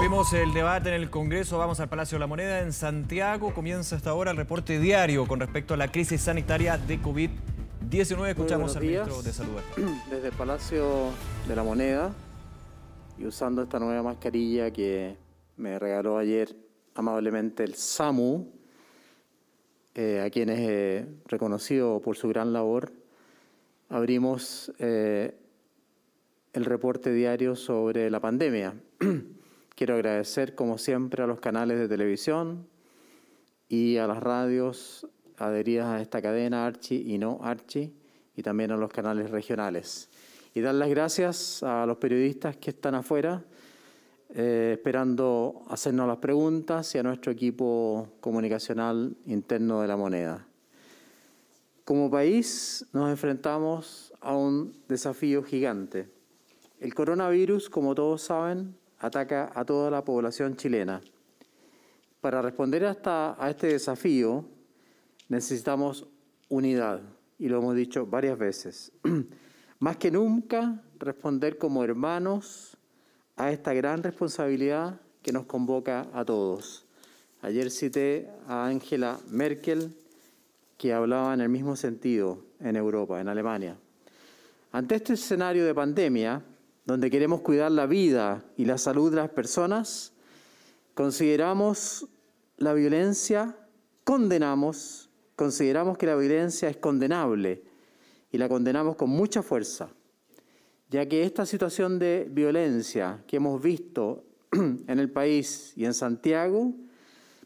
Vimos el debate en el Congreso, vamos al Palacio de la Moneda en Santiago. Comienza hasta ahora el reporte diario con respecto a la crisis sanitaria de COVID-19. Escuchamos al ministro de Salud. Desde el Palacio de la Moneda y usando esta nueva mascarilla que me regaló ayer amablemente el SAMU, a quien es reconocido por su gran labor, abrimos el reporte diario sobre la pandemia. Quiero agradecer, como siempre, a los canales de televisión y a las radios adheridas a esta cadena, Archi y no Archi, y también a los canales regionales. Y dar las gracias a los periodistas que están afuera, esperando hacernos las preguntas, y a nuestro equipo comunicacional interno de La Moneda. Como país nos enfrentamos a un desafío gigante. El coronavirus, como todos saben, ataca a toda la población chilena. Para responder a este desafío necesitamos unidad, y lo hemos dicho varias veces. Más que nunca, responder como hermanos a esta gran responsabilidad que nos convoca a todos. Ayer cité a Angela Merkel, que hablaba en el mismo sentido en Europa, en Alemania. Ante este escenario de pandemia, donde queremos cuidar la vida y la salud de las personas, consideramos que la violencia es condenable y la condenamos con mucha fuerza, ya que esta situación de violencia que hemos visto en el país y en Santiago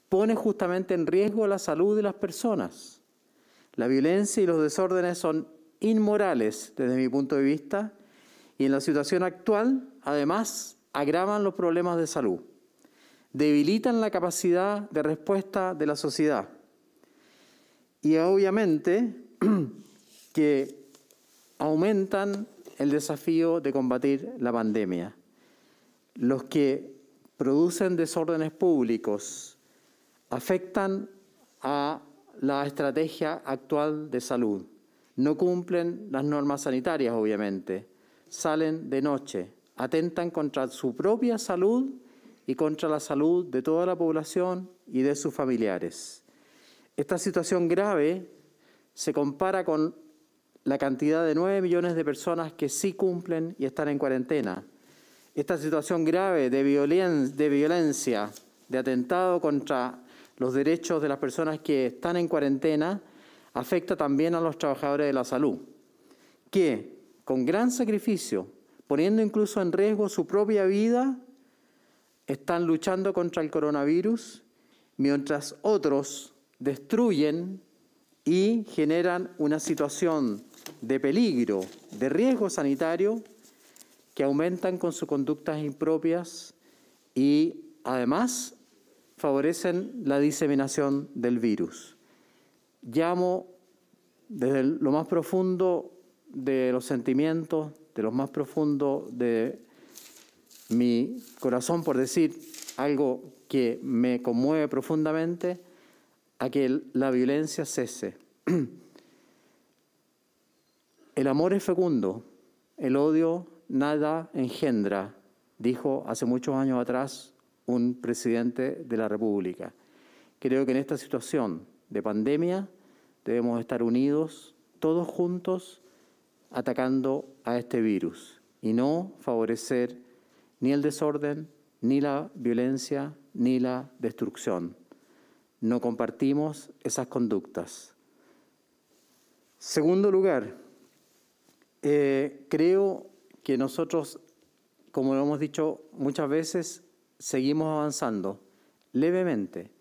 pone justamente en riesgo la salud de las personas. La violencia y los desórdenes son inmorales desde mi punto de vista, y en la situación actual, además, agravan los problemas de salud, debilitan la capacidad de respuesta de la sociedad y obviamente que aumentan el desafío de combatir la pandemia. Los que producen desórdenes públicos afectan a la estrategia actual de salud, no cumplen las normas sanitarias, obviamente, salen de noche, atentan contra su propia salud y contra la salud de toda la población y de sus familiares. Esta situación grave se compara con la cantidad de 9 millones de personas que sí cumplen y están en cuarentena. Esta situación grave de violencia, de atentado contra los derechos de las personas que están en cuarentena, afecta también a los trabajadores de la salud, que con gran sacrificio, poniendo incluso en riesgo su propia vida, están luchando contra el coronavirus, mientras otros destruyen y generan una situación de peligro, de riesgo sanitario, que aumentan con sus conductas impropias y además favorecen la diseminación del virus. Llamo desde lo más profundo de los sentimientos, de lo más profundo de mi corazón, por decir algo que me conmueve profundamente, a que la violencia cese. El amor es fecundo, el odio nada engendra, dijo hace muchos años atrás un presidente de la República. Creo que en esta situación de pandemia debemos estar unidos, todos juntos, atacando a este virus y no favorecer ni el desorden, ni la violencia, ni la destrucción. No compartimos esas conductas. Segundo lugar, creo que nosotros, como lo hemos dicho muchas veces, seguimos avanzando levemente.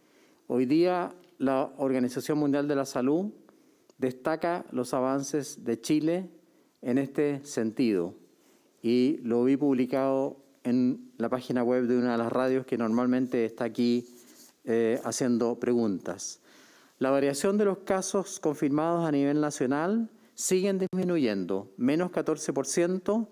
Hoy día la Organización Mundial de la Salud destaca los avances de Chile en este sentido, y lo vi publicado en la página web de una de las radios que normalmente está aquí haciendo preguntas. La variación de los casos confirmados a nivel nacional siguen disminuyendo, menos 14%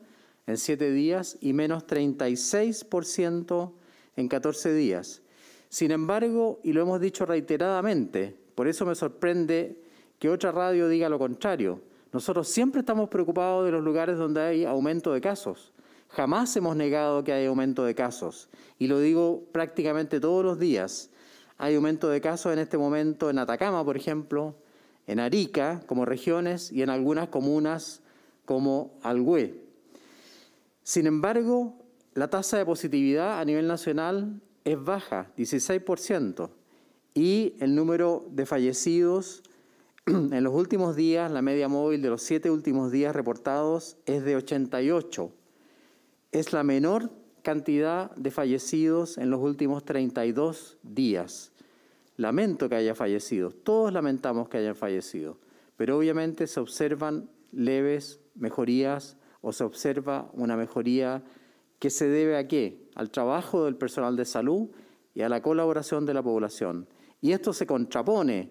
en 7 días y menos 36% en 14 días. Sin embargo, y lo hemos dicho reiteradamente, por eso me sorprende que otra radio diga lo contrario, nosotros siempre estamos preocupados de los lugares donde hay aumento de casos. Jamás hemos negado que hay aumento de casos, y lo digo prácticamente todos los días. Hay aumento de casos en este momento en Atacama, por ejemplo, en Arica, como regiones, y en algunas comunas como Alhué. Sin embargo, la tasa de positividad a nivel nacional es baja, 16%, y el número de fallecidos en los últimos días, la media móvil de los 7 últimos días reportados es de 88. Es la menor cantidad de fallecidos en los últimos 32 días. Lamento que haya fallecido, todos lamentamos que hayan fallecido, pero obviamente se observan leves mejorías o se observa una mejoría que se debe ¿a qué? Al trabajo del personal de salud y a la colaboración de la población. Y esto se contrapone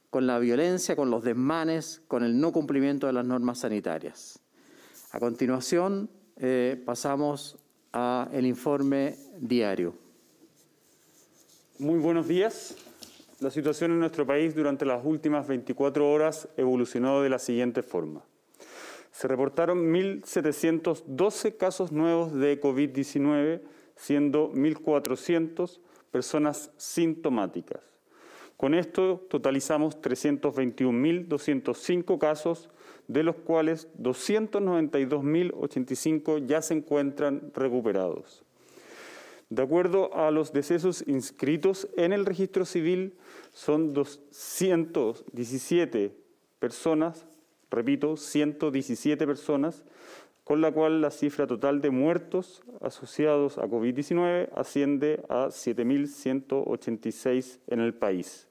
con la violencia, con los desmanes, con el no cumplimiento de las normas sanitarias. A continuación, pasamos al informe diario. Muy buenos días. La situación en nuestro país durante las últimas 24 horas evolucionó de la siguiente forma. Se reportaron 1.712 casos nuevos de COVID-19, siendo 1.400 personas sintomáticas. Con esto totalizamos 321.205 casos, de los cuales 292.085 ya se encuentran recuperados. De acuerdo a los decesos inscritos en el registro civil, son 217 personas, repito, 117 personas, con la cual la cifra total de muertos asociados a COVID-19 asciende a 7.186 en el país.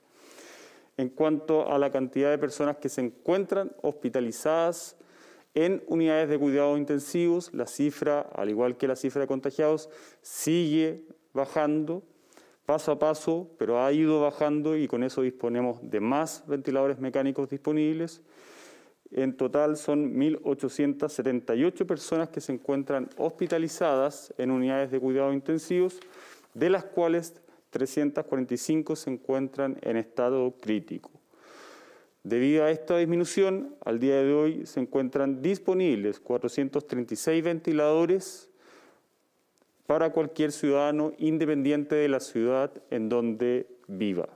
En cuanto a la cantidad de personas que se encuentran hospitalizadas en unidades de cuidados intensivos, la cifra, al igual que la cifra de contagiados, sigue bajando paso a paso, pero ha ido bajando y con eso disponemos de más ventiladores mecánicos disponibles. En total son 1.878 personas que se encuentran hospitalizadas en unidades de cuidados intensivos, de las cuales 345 se encuentran en estado crítico. Debido a esta disminución, al día de hoy se encuentran disponibles 436 ventiladores para cualquier ciudadano independiente de la ciudad en donde viva.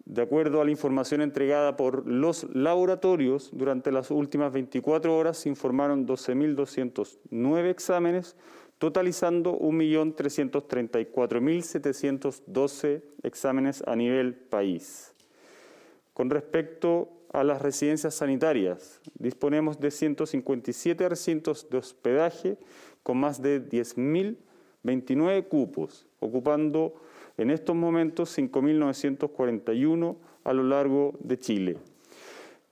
De acuerdo a la información entregada por los laboratorios, durante las últimas 24 horas se informaron 12.209 exámenes, totalizando 1.334.712 exámenes a nivel país. Con respecto a las residencias sanitarias, disponemos de 157 recintos de hospedaje con más de 10.029 cupos, ocupando en estos momentos 5.941 a lo largo de Chile.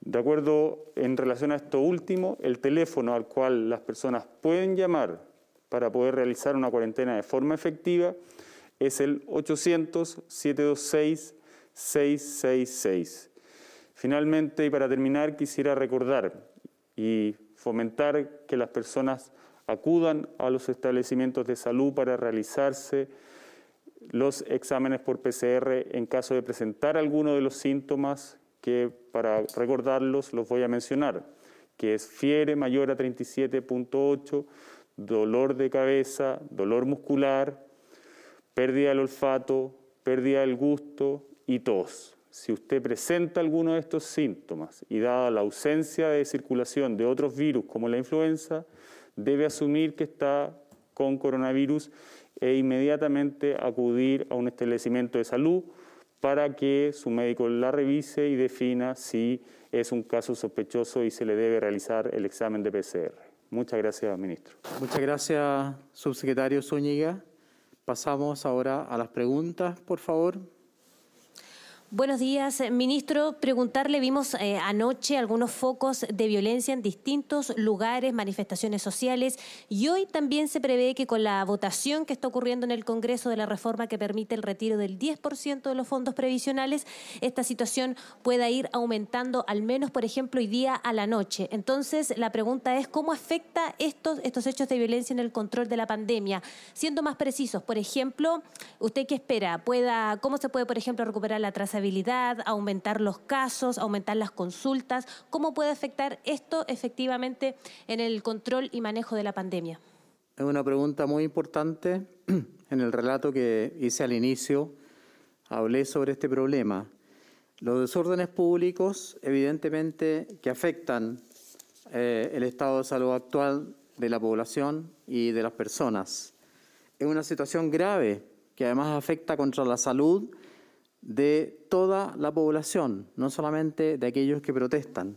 De acuerdo, en relación a esto último, el teléfono al cual las personas pueden llamar para poder realizar una cuarentena de forma efectiva es el 800-726-666. Finalmente, y para terminar, quisiera recordar y fomentar que las personas acudan a los establecimientos de salud para realizarse los exámenes por PCR en caso de presentar alguno de los síntomas que, para recordarlos, los voy a mencionar, que es fiebre mayor a 37.8, dolor de cabeza, dolor muscular, pérdida del olfato, pérdida del gusto y tos. Si usted presenta alguno de estos síntomas y dada la ausencia de circulación de otros virus como la influenza, debe asumir que está con coronavirus e inmediatamente acudir a un establecimiento de salud para que su médico la revise y defina si es un caso sospechoso y se le debe realizar el examen de PCR. Muchas gracias, ministro. Muchas gracias, subsecretario Zúñiga. Pasamos ahora a las preguntas, por favor. Buenos días, ministro. Preguntarle, vimos anoche algunos focos de violencia en distintos lugares, manifestaciones sociales, y hoy también se prevé que con la votación que está ocurriendo en el Congreso de la reforma que permite el retiro del 10% de los fondos previsionales, esta situación pueda ir aumentando, al menos, por ejemplo, hoy día a la noche. Entonces, la pregunta es, ¿cómo afecta estos hechos de violencia en el control de la pandemia? Siendo más precisos, por ejemplo, ¿usted qué espera? ¿Cómo se puede, por ejemplo, recuperar la trazabilidad, aumentar los casos, aumentar las consultas? ¿Cómo puede afectar esto efectivamente en el control y manejo de la pandemia? Es una pregunta muy importante. En el relato que hice al inicio, hablé sobre este problema. Los desórdenes públicos, evidentemente, que afectan el estado de salud actual de la población y de las personas. Es una situación grave que además afecta contra la salud de toda la población, no solamente de aquellos que protestan.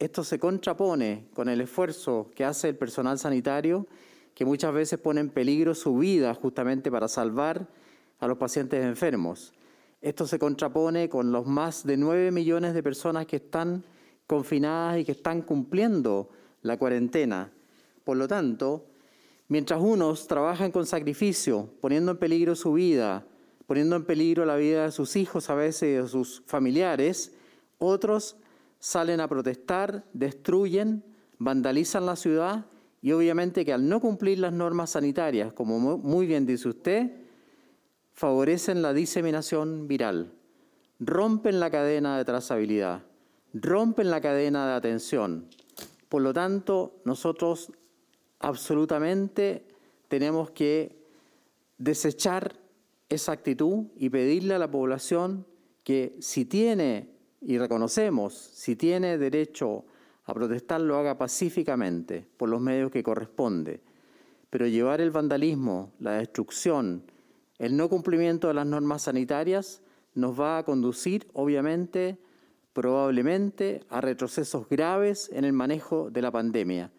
Esto se contrapone con el esfuerzo que hace el personal sanitario, que muchas veces pone en peligro su vida justamente para salvar a los pacientes enfermos. Esto se contrapone con los más de 9 millones de personas que están confinadas y que están cumpliendo la cuarentena. Por lo tanto, mientras unos trabajan con sacrificio, poniendo en peligro su vida, poniendo en peligro la vida de sus hijos a veces y de sus familiares, otros salen a protestar, destruyen, vandalizan la ciudad y obviamente que al no cumplir las normas sanitarias, como muy bien dice usted, favorecen la diseminación viral, rompen la cadena de trazabilidad, rompen la cadena de atención. Por lo tanto, nosotros absolutamente tenemos que desechar esa actitud y pedirle a la población que si tiene, y reconocemos, si tiene derecho a protestar, lo haga pacíficamente, por los medios que corresponde. Pero llevar el vandalismo, la destrucción, el no cumplimiento de las normas sanitarias nos va a conducir, obviamente, probablemente, a retrocesos graves en el manejo de la pandemia.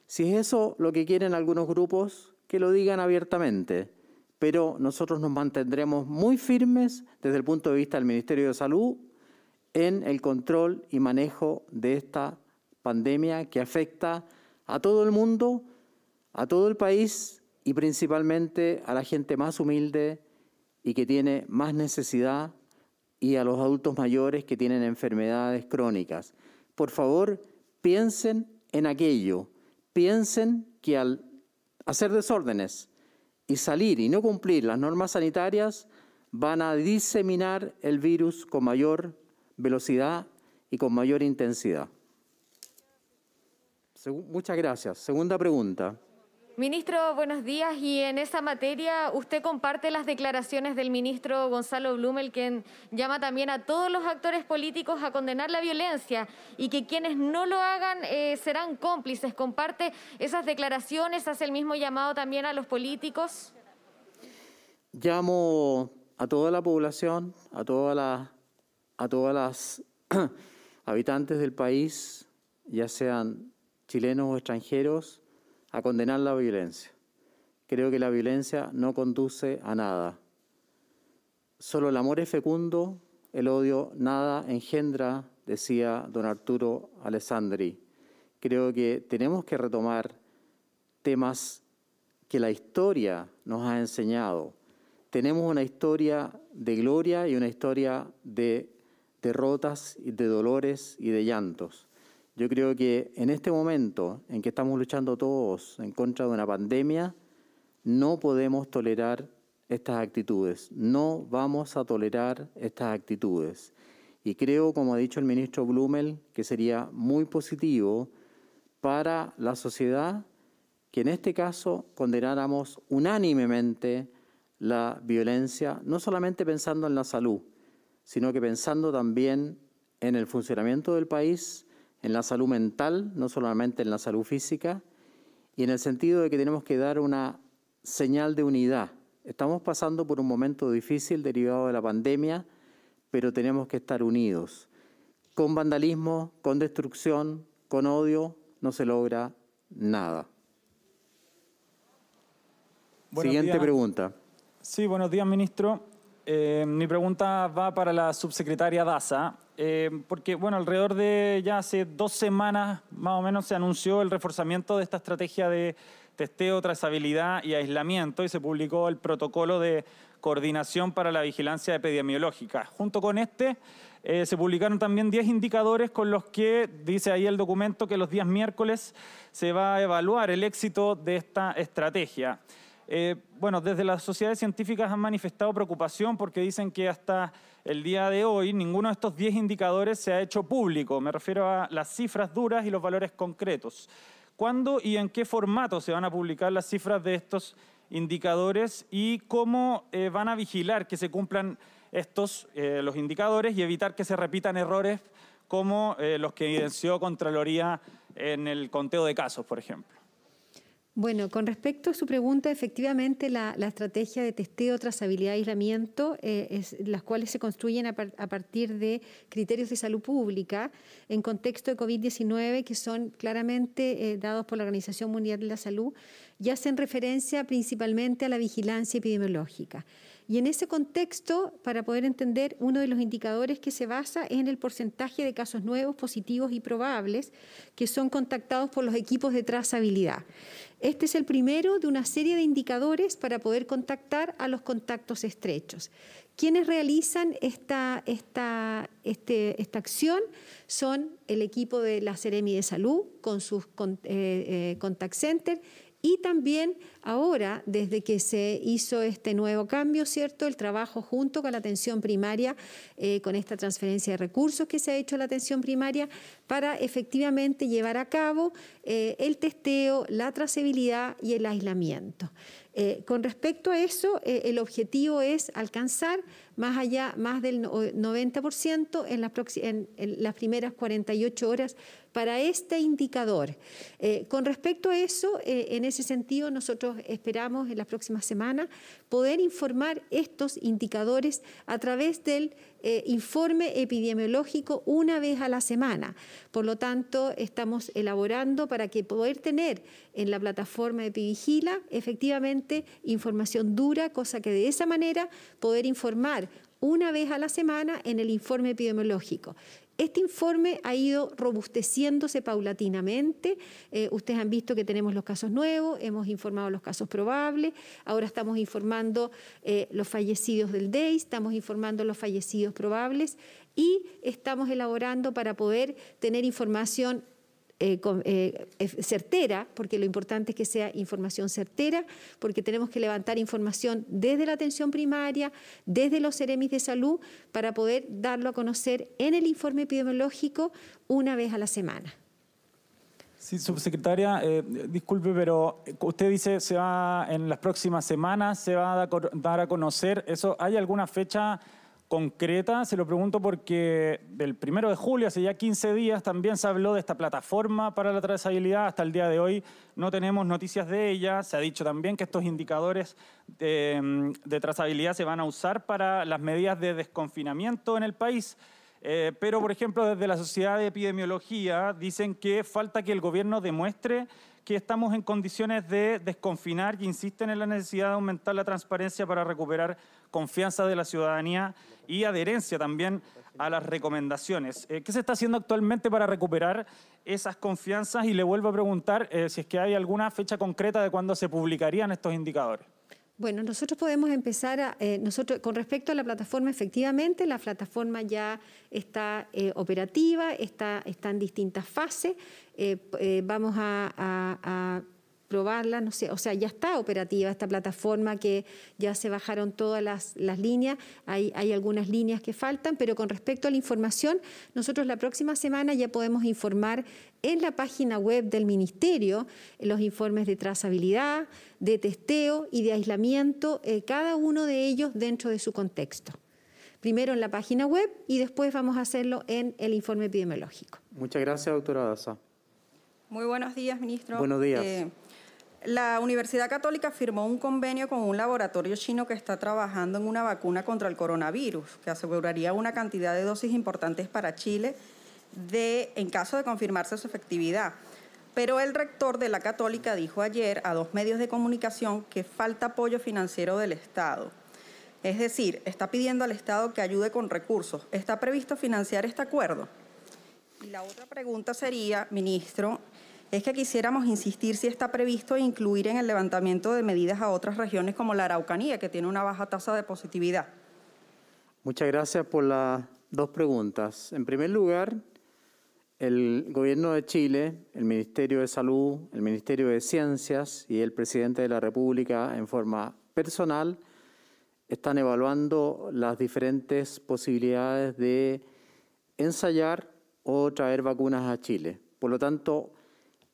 Si es eso lo que quieren algunos grupos, que lo digan abiertamente, pero nosotros nos mantendremos muy firmes desde el punto de vista del Ministerio de Salud en el control y manejo de esta pandemia que afecta a todo el mundo, a todo el país y principalmente a la gente más humilde y que tiene más necesidad y a los adultos mayores que tienen enfermedades crónicas. Por favor, piensen en aquello. Piensen que al hacer desórdenes y salir y no cumplir las normas sanitarias, van a diseminar el virus con mayor velocidad y con mayor intensidad. Muchas gracias. Segunda pregunta. Ministro, buenos días. Y en esa materia, ¿usted comparte las declaraciones del ministro Gonzalo Blumel, quien llama también a todos los actores políticos a condenar la violencia y que quienes no lo hagan serán cómplices? ¿Comparte esas declaraciones? ¿Hace el mismo llamado también a los políticos? Llamo a toda la población, a todas las habitantes del país, ya sean chilenos o extranjeros, a condenar la violencia. Creo que la violencia no conduce a nada. Solo el amor es fecundo, el odio nada engendra, decía don Arturo Alessandri. Creo que tenemos que retomar temas que la historia nos ha enseñado. Tenemos una historia de gloria y una historia de derrotas, y de dolores y de llantos. Yo creo que en este momento en que estamos luchando todos en contra de una pandemia, no podemos tolerar estas actitudes, no vamos a tolerar estas actitudes. Y creo, como ha dicho el ministro Blumel, que sería muy positivo para la sociedad que en este caso condenáramos unánimemente la violencia, no solamente pensando en la salud, sino que pensando también en el funcionamiento del país, en la salud mental, no solamente en la salud física, y en el sentido de que tenemos que dar una señal de unidad. Estamos pasando por un momento difícil derivado de la pandemia, pero tenemos que estar unidos. Con vandalismo, con destrucción, con odio, no se logra nada. Siguiente pregunta. Sí, buenos días, ministro. Mi pregunta va para la subsecretaria Daza, porque bueno, alrededor de ya hace 2 semanas más o menos se anunció el reforzamiento de esta estrategia de testeo, trazabilidad y aislamiento y se publicó el protocolo de coordinación para la vigilancia epidemiológica. Junto con se publicaron también 10 indicadores con los que, dice ahí el documento, que los días miércoles se va a evaluar el éxito de esta estrategia. Bueno, desde las sociedades científicas han manifestado preocupación porque dicen que hasta el día de hoy ninguno de estos 10 indicadores se ha hecho público. Me refiero a las cifras duras y los valores concretos. ¿Cuándo y en qué formato se van a publicar las cifras de estos indicadores y cómo van a vigilar que se cumplan los indicadores y evitar que se repitan errores como los que evidenció Contraloría en el conteo de casos, por ejemplo? Bueno, con respecto a su pregunta, efectivamente la estrategia de testeo, trazabilidad y aislamiento, las cuales se construyen a partir de criterios de salud pública en contexto de COVID-19 que son claramente dados por la Organización Mundial de la Salud y hacen referencia principalmente a la vigilancia epidemiológica. Y en ese contexto, para poder entender, uno de los indicadores que se basa es en el porcentaje de casos nuevos, positivos y probables que son contactados por los equipos de trazabilidad. Este es el primero de una serie de indicadores para poder contactar a los contactos estrechos. Quienes realizan esta acción son el equipo de la Seremi de Salud con sus contact center y también ahora, desde que se hizo este nuevo cambio, ¿cierto?, el trabajo junto con la atención primaria, con esta transferencia de recursos que se ha hecho a la atención primaria para efectivamente llevar a cabo el testeo, la trazabilidad y el aislamiento. Con respecto a eso, el objetivo es alcanzar más del 90% en las primeras 48 horas para este indicador. Con respecto a eso, en ese sentido, nosotros esperamos en las próximas semanas poder informar estos indicadores a través del informe epidemiológico una vez a la semana. Por lo tanto, estamos elaborando para que poder tener en la plataforma de Epivigila efectivamente información dura, cosa que de esa manera poder informar una vez a la semana en el informe epidemiológico. Este informe ha ido robusteciéndose paulatinamente. Ustedes han visto que tenemos los casos nuevos, hemos informado los casos probables, ahora estamos informando los fallecidos del DEIS, estamos informando los fallecidos probables y estamos elaborando para poder tener información certera, porque lo importante es que sea información certera, porque tenemos que levantar información desde la atención primaria, desde los Seremis de salud, para poder darlo a conocer en el informe epidemiológico una vez a la semana. Sí, subsecretaria, disculpe, pero usted dice en las próximas semanas se va a dar a conocer eso. ¿Hay alguna fecha concreta? Se lo pregunto porque el 1 de julio, hace ya 15 días, también se habló de esta plataforma para la trazabilidad. Hasta el día de hoy no tenemos noticias de ella. Se ha dicho también que estos indicadores de trazabilidad se van a usar para las medidas de desconfinamiento en el país. Pero, por ejemplo, desde la Sociedad de Epidemiología dicen que falta que el gobierno demuestre que estamos en condiciones de desconfinar y insisten en la necesidad de aumentar la transparencia para recuperar confianza de la ciudadanía y adherencia también a las recomendaciones. ¿Qué se está haciendo actualmente para recuperar esas confianzas? Y le vuelvo a preguntar si es que hay alguna fecha concreta de cuándo se publicarían estos indicadores. Bueno, nosotros podemos empezar con respecto a la plataforma, efectivamente, la plataforma ya está operativa, está en distintas fases. Vamos a probarla, no sé, o sea, ya está operativa esta plataforma, que ya se bajaron todas las líneas, hay algunas líneas que faltan, pero con respecto a la información, nosotros la próxima semana ya podemos informar en la página web del Ministerio los informes de trazabilidad, de testeo y de aislamiento, cada uno de ellos dentro de su contexto. Primero en la página web y después vamos a hacerlo en el informe epidemiológico. Muchas gracias, doctora Daza. Muy buenos días, ministro. Buenos días. La Universidad Católica firmó un convenio con un laboratorio chino que está trabajando en una vacuna contra el coronavirus, que aseguraría una cantidad de dosis importantes para Chile en caso de confirmarse su efectividad. Pero el rector de la Católica dijo ayer a 2 medios de comunicación que falta apoyo financiero del Estado. Es decir, está pidiendo al Estado que ayude con recursos. ¿Está previsto financiar este acuerdo? Y la otra pregunta sería, ministro, es que quisiéramos insistir si está previsto incluir en el levantamiento de medidas a otras regiones como la Araucanía, que tiene una baja tasa de positividad. Muchas gracias por las 2 preguntas. En primer lugar, el Gobierno de Chile, el Ministerio de Salud, el Ministerio de Ciencias y el Presidente de la República en forma personal están evaluando las diferentes posibilidades de ensayar o traer vacunas a Chile. Por lo tanto,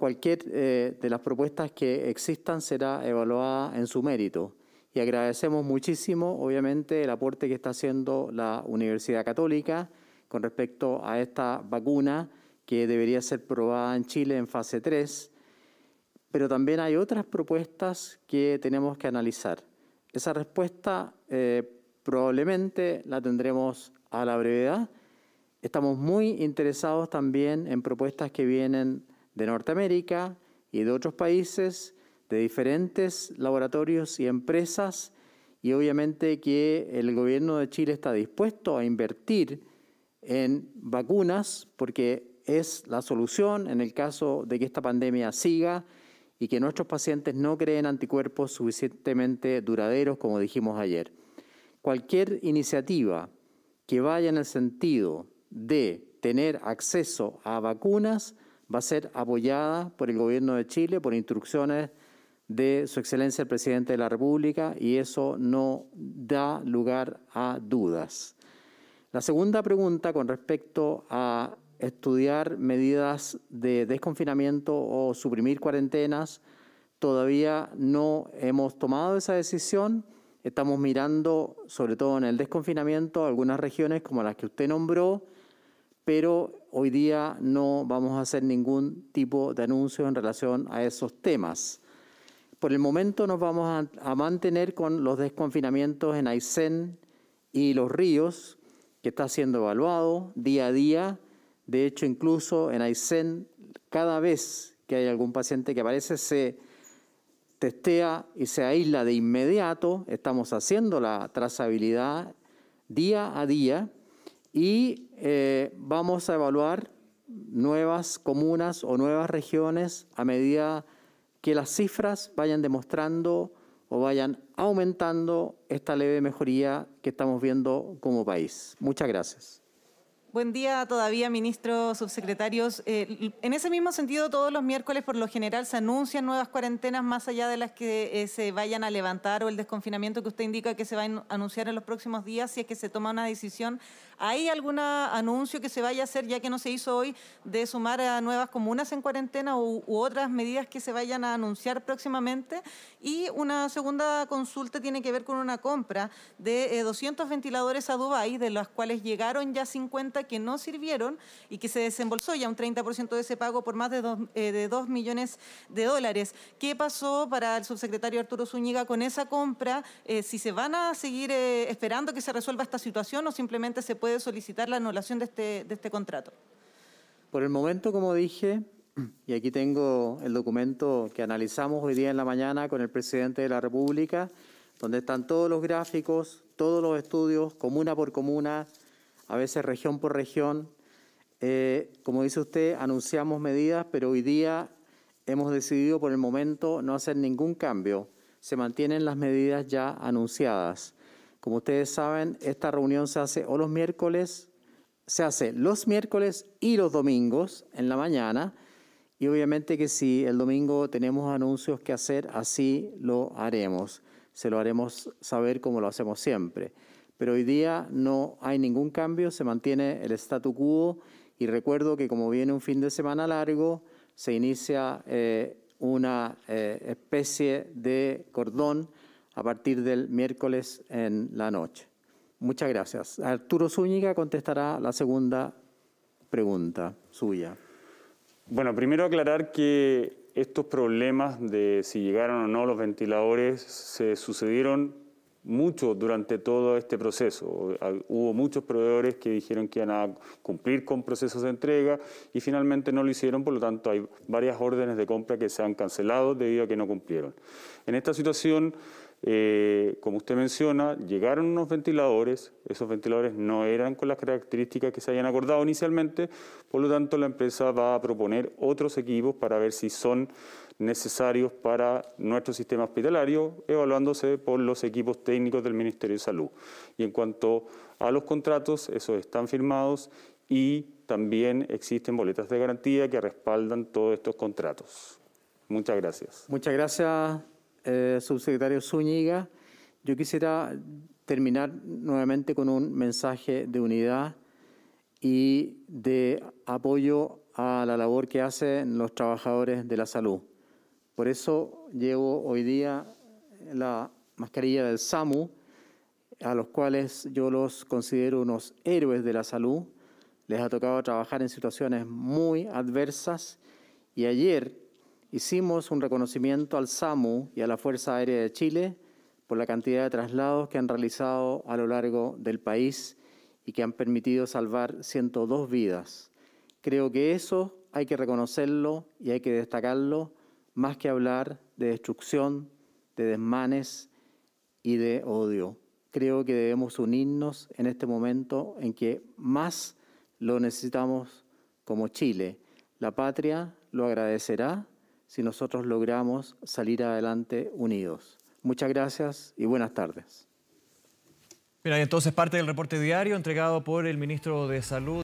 cualquier de las propuestas que existan será evaluada en su mérito. Y agradecemos muchísimo, obviamente, el aporte que está haciendo la Universidad Católica con respecto a esta vacuna que debería ser probada en Chile en fase 3, pero también hay otras propuestas que tenemos que analizar. Esa respuesta probablemente la tendremos a la brevedad. Estamos muy interesados también en propuestas que vienen de Norteamérica y de otros países, de diferentes laboratorios y empresas, y obviamente que el gobierno de Chile está dispuesto a invertir en vacunas porque es la solución en el caso de que esta pandemia siga y que nuestros pacientes no creen anticuerpos suficientemente duraderos, como dijimos ayer. Cualquier iniciativa que vaya en el sentido de tener acceso a vacunas va a ser apoyada por el gobierno de Chile, por instrucciones de Su Excelencia el Presidente de la República, y eso no da lugar a dudas. La segunda pregunta con respecto a estudiar medidas de desconfinamiento o suprimir cuarentenas, todavía no hemos tomado esa decisión. Estamos mirando, sobre todo en el desconfinamiento, algunas regiones como las que usted nombró, pero hoy día no vamos a hacer ningún tipo de anuncio en relación a esos temas. Por el momento nos vamos a mantener con los desconfinamientos en Aysén y Los Ríos, que está siendo evaluado día a día. De hecho, incluso en Aysén, cada vez que hay algún paciente que aparece, se testea y se aísla de inmediato. Estamos haciendo la trazabilidad día a día y vamos a evaluar nuevas comunas o nuevas regiones a medida que las cifras vayan demostrando o vayan aumentando esta leve mejoría que estamos viendo como país. Muchas gracias. Buen día todavía, ministros, subsecretarios. En ese mismo sentido, todos los miércoles por lo general se anuncian nuevas cuarentenas más allá de las que se vayan a levantar o el desconfinamiento que usted indica que se va a anunciar en los próximos días si es que se toma una decisión. ¿Hay algún anuncio que se vaya a hacer, ya que no se hizo hoy, de sumar a nuevas comunas en cuarentena u otras medidas que se vayan a anunciar próximamente? Y una segunda consulta tiene que ver con una compra de 200 ventiladores a Dubái, de los cuales llegaron ya 50 que no sirvieron y que se desembolsó ya un 30% de ese pago por más de 2 millones de dólares. ¿Qué pasó para el subsecretario Arturo Zúñiga con esa compra? Si se van a seguir esperando que se resuelva esta situación o simplemente se puede solicitar la anulación de este contrato. Por el momento, como dije, y aquí tengo el documento que analizamos hoy día en la mañana con el presidente de la República, donde están todos los gráficos, todos los estudios, comuna por comuna, a veces región por región. Como dice usted, anunciamos medidas, pero hoy día hemos decidido por el momento no hacer ningún cambio. Se mantienen las medidas ya anunciadas. Como ustedes saben, esta reunión se hace los miércoles y los domingos en la mañana, y obviamente que si el domingo tenemos anuncios que hacer, así lo haremos. Se lo haremos saber como lo hacemos siempre. Pero hoy día no hay ningún cambio, se mantiene el statu quo, y recuerdo que como viene un fin de semana largo, se inicia una especie de cordón a partir del miércoles en la noche. Muchas gracias. Arturo Zúñiga contestará la segunda pregunta suya. Bueno, primero aclarar que estos problemas de si llegaron o no los ventiladores se sucedieron mucho durante todo este proceso. Hubo muchos proveedores que dijeron que iban a cumplir con procesos de entrega y finalmente no lo hicieron, por lo tanto hay varias órdenes de compra que se han cancelado debido a que no cumplieron. En esta situación, como usted menciona, llegaron unos ventiladores, esos ventiladores no eran con las características que se habían acordado inicialmente, por lo tanto la empresa va a proponer otros equipos para ver si son necesarios para nuestro sistema hospitalario, evaluándose por los equipos técnicos del Ministerio de Salud. Y en cuanto a los contratos, esos están firmados y también existen boletas de garantía que respaldan todos estos contratos. Muchas gracias. Muchas gracias, subsecretario Zúñiga. Yo quisiera terminar nuevamente con un mensaje de unidad y de apoyo a la labor que hacen los trabajadores de la salud. Por eso llevo hoy día la mascarilla del SAMU, a los cuales yo los considero unos héroes de la salud. Les ha tocado trabajar en situaciones muy adversas y ayer hicimos un reconocimiento al SAMU y a la Fuerza Aérea de Chile por la cantidad de traslados que han realizado a lo largo del país y que han permitido salvar 102 vidas. Creo que eso hay que reconocerlo y hay que destacarlo, más que hablar de destrucción, de desmanes y de odio. Creo que debemos unirnos en este momento en que más lo necesitamos como Chile. La patria lo agradecerá si nosotros logramos salir adelante unidos. Muchas gracias y buenas tardes. Mira, entonces parte del reporte diario entregado por el ministro de Salud.